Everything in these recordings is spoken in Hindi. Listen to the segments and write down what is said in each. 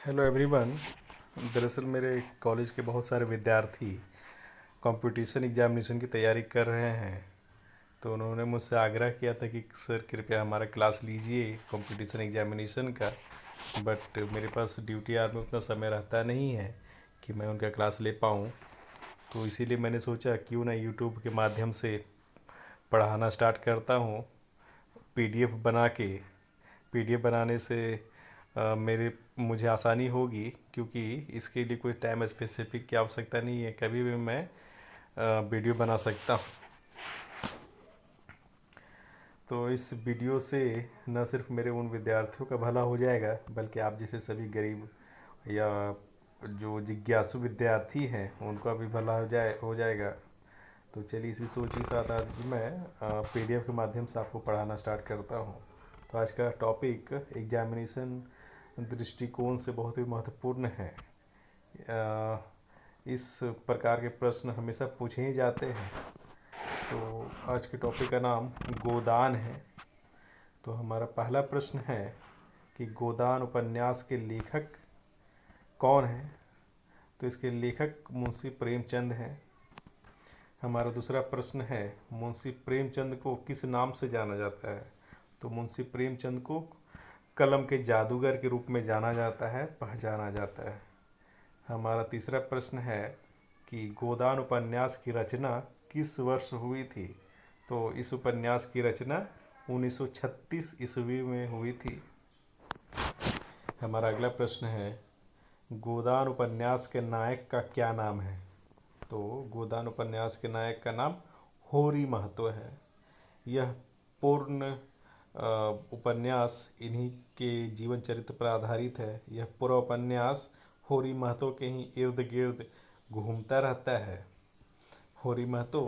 Hello everyone. दरअसल मेरे कॉलेज के बहुत सारे विद्यार्थी कंपटीशन एग्जामिनेशन की तैयारी कर रहे हैं। तो उन्होंने मुझसे आग्रह किया था कि सर कृपया हमारा क्लास लीजिए कंपटीशन एग्जामिनेशन का। बट मेरे पास ड्यूटी आवर में उतना समय रहता नहीं है कि मैं उनका क्लास ले पाऊँ। तो इसीलिए मैंने सोचा क्यों ना यूट्यूब के माध्यम से पढ़ाना स्टार्ट करता हूँ। पीडीएफ बना के पीडीएफ बनाने से मेरे मुझे आसानी होगी, क्योंकि इसके लिए कोई टाइम स्पेसिफिक की आवश्यकता नहीं है, कभी भी मैं वीडियो बना सकता हूँ। तो इस वीडियो से न सिर्फ मेरे उन विद्यार्थियों का भला हो जाएगा, बल्कि आप जैसे सभी गरीब या जो जिज्ञासु विद्यार्थी हैं उनका भी भला हो जाएगा। तो चलिए इसी सोच के साथ आज मैं पीडीएफ के माध्यम से आपको पढ़ाना स्टार्ट करता हूँ। तो आज का टॉपिक एग्जामिनेशन दृष्टिकोण से बहुत ही महत्वपूर्ण है। अ, इस प्रकार के प्रश्न हमेशा पूछे ही जाते हैं। तो आज के टॉपिक का नाम गोदान है। तो हमारा पहला प्रश्न है कि गोदान उपन्यास के लेखक कौन है। तो इसके लेखक मुंशी प्रेमचंद हैं। हमारा दूसरा प्रश्न है मुंशी प्रेमचंद को किस नाम से जाना जाता है। तो मुंशी प्रेमचंद को कलम के जादूगर के रूप में जाना जाता है, पहचाना जाता है। हमारा तीसरा प्रश्न है कि गोदान उपन्यास की रचना किस वर्ष हुई थी। तो इस उपन्यास की रचना 1936 ईस्वी में हुई थी। हमारा अगला प्रश्न है गोदान उपन्यास के नायक का क्या नाम है। तो गोदान उपन्यास के नायक का नाम होरी महतो है। यह पूर्ण उपन्यास इन्हीं के जीवन चरित्र पर आधारित है। यह पूरा उपन्यास होरी महतो के ही इर्द गिर्द घूमता रहता है। होरी महतो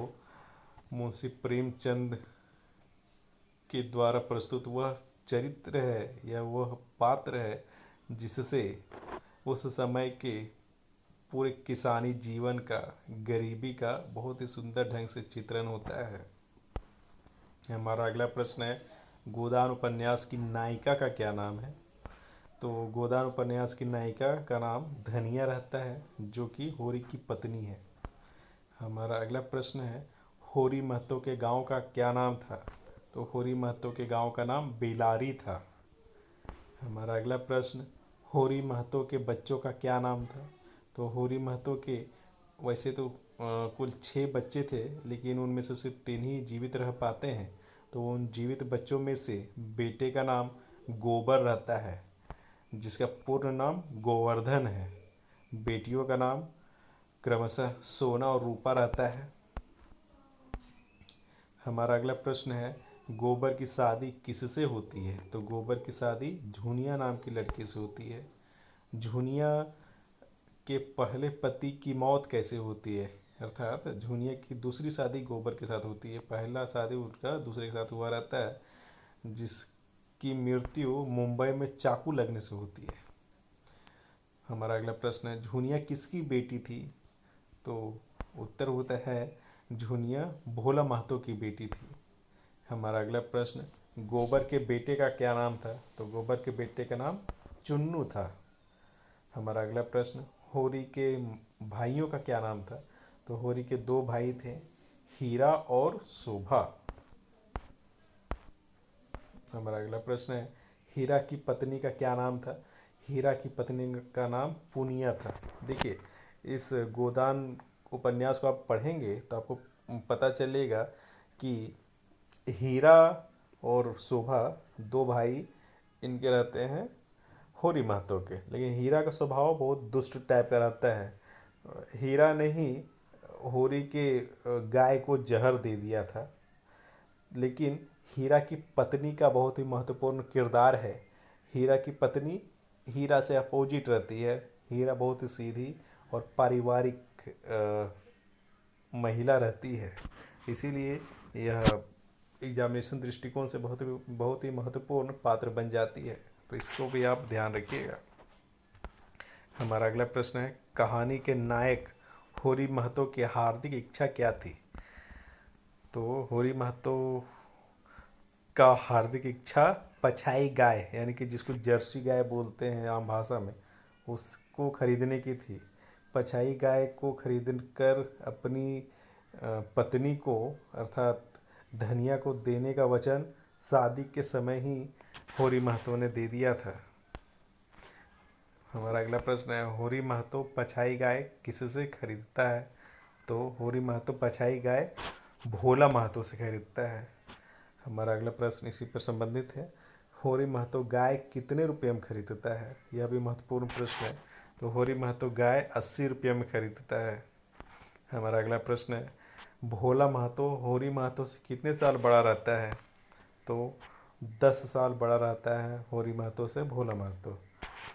मुंशी प्रेमचंद के द्वारा प्रस्तुत वह चरित्र है या वह पात्र है जिससे उस समय के पूरे किसानी जीवन का, गरीबी का बहुत ही सुंदर ढंग से चित्रण होता है। हमारा अगला प्रश्न है गोदान उपन्यास की नायिका का क्या नाम है। तो गोदान उपन्यास की नायिका का नाम धनिया रहता है, जो कि होरी की पत्नी है। हमारा अगला प्रश्न है होरी महतो के गांव का क्या नाम था। तो होरी महतो के गांव का नाम बेलारी था। हमारा अगला प्रश्न होरी महतो के बच्चों का क्या नाम था। तो होरी महतो के वैसे तो कुल 6 बच्चे थे, लेकिन उनमें से सिर्फ 3 ही जीवित रह पाते हैं। तो उन जीवित बच्चों में से बेटे का नाम गोबर रहता है, जिसका पूर्ण नाम गोवर्धन है। बेटियों का नाम क्रमशः सोना और रूपा रहता है। हमारा अगला प्रश्न है गोबर की शादी किससे होती है। तो गोबर की शादी झुनिया नाम की लड़की से होती है। झुनिया के पहले पति की मौत कैसे होती है, अर्थात झुनिया की दूसरी शादी गोबर के साथ होती है। पहला शादी उनका दूसरे के साथ हुआ रहता है, जिसकी मृत्यु मुंबई में चाकू लगने से होती है। हमारा अगला प्रश्न है झुनिया किसकी बेटी थी। तो उत्तर होता है झुनिया भोला महतो की बेटी थी। हमारा अगला प्रश्न गोबर के बेटे का क्या नाम था। तो गोबर के बेटे का नाम चुन्नू था। हमारा अगला प्रश्न होरी के भाइयों का क्या नाम था। तो होरी के 2 भाई थे, हीरा और शोभा। हमारा अगला प्रश्न है हीरा की पत्नी का क्या नाम था। हीरा की पत्नी का नाम पुनिया था। देखिए, इस गोदान उपन्यास को आप पढ़ेंगे तो आपको पता चलेगा कि हीरा और शोभा 2 भाई इनके रहते हैं होरी महतो के, लेकिन हीरा का स्वभाव बहुत दुष्ट टाइप का रहता है। हीरा ने ही होरी के गाय को जहर दे दिया था, लेकिन हीरा की पत्नी का बहुत ही महत्वपूर्ण किरदार है। हीरा की पत्नी हीरा से अपोजिट रहती है। हीरा बहुत ही सीधी और पारिवारिक महिला रहती है, इसीलिए यह एग्जामिनेशन दृष्टिकोण से बहुत ही महत्वपूर्ण पात्र बन जाती है। तो इसको भी आप ध्यान रखिएगा। हमारा अगला प्रश्न है कहानी के नायक होरी महतो की हार्दिक इच्छा क्या थी। तो होरी महतो का हार्दिक इच्छा पछाई गाय, यानी कि जिसको जर्सी गाय बोलते हैं आम भाषा में, उसको खरीदने की थी। पछाई गाय को खरीद कर अपनी पत्नी को अर्थात धनिया को देने का वचन शादी के समय ही होरी महतो ने दे दिया था। हमारा अगला प्रश्न है, होरी महतो पछाई गाय किससे खरीदता है? तो होरी महतो पछाई गाय भोला महतो से खरीदता है। हमारा अगला प्रश्न इसी पर संबंधित है, होरी महतो गाय कितने रुपये में खरीदता है? यह भी महत्वपूर्ण प्रश्न है। तो होरी महतो गाय 80 रुपये में खरीदता है। हमारा अगला प्रश्न है, भोला महतो होरी महतो से कितने साल बड़ा रहता है? तो 10 साल बड़ा रहता है होरी महतो से भोला महतो।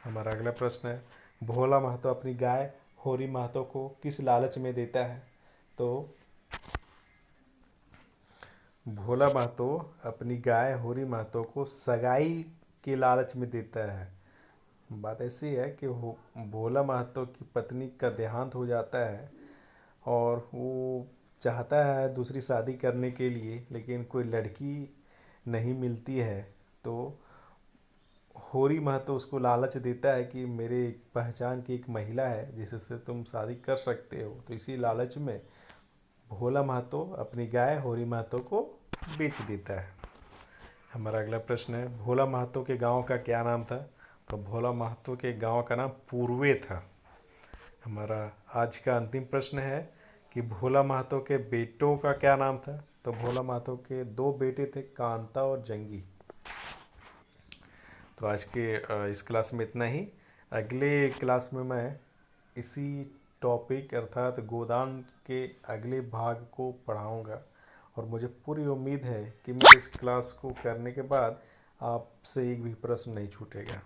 हमारा अगला प्रश्न है, भोला महतो अपनी गाय होरी महतो को किस लालच में देता है? तो भोला महतो अपनी गाय होरी महतो को सगाई के लालच में देता है। बात ऐसी है कि भोला महतो की पत्नी का देहांत हो जाता है और वो चाहता है दूसरी शादी करने के लिए, लेकिन कोई लड़की नहीं मिलती है। तो होरी महतो उसको लालच देता है कि मेरे पहचान की एक महिला है जिससे तुम शादी कर सकते हो। तो इसी लालच में भोला महतो अपनी गाय होरी महतो को बेच देता है। हमारा अगला प्रश्न है, भोला महतो के गांव का क्या नाम था? तो भोला महतो के गांव का नाम पूर्वे था। हमारा आज का अंतिम प्रश्न है कि भोला महतो के बेटों का क्या नाम था? तो भोला महतो के 2 बेटे थे, कांता और जंगी। तो आज के इस क्लास में इतना ही। अगले क्लास में मैं इसी टॉपिक अर्थात गोदान के अगले भाग को पढ़ाऊंगा और मुझे पूरी उम्मीद है कि मेरे इस क्लास को करने के बाद आपसे एक भी प्रश्न नहीं छूटेगा।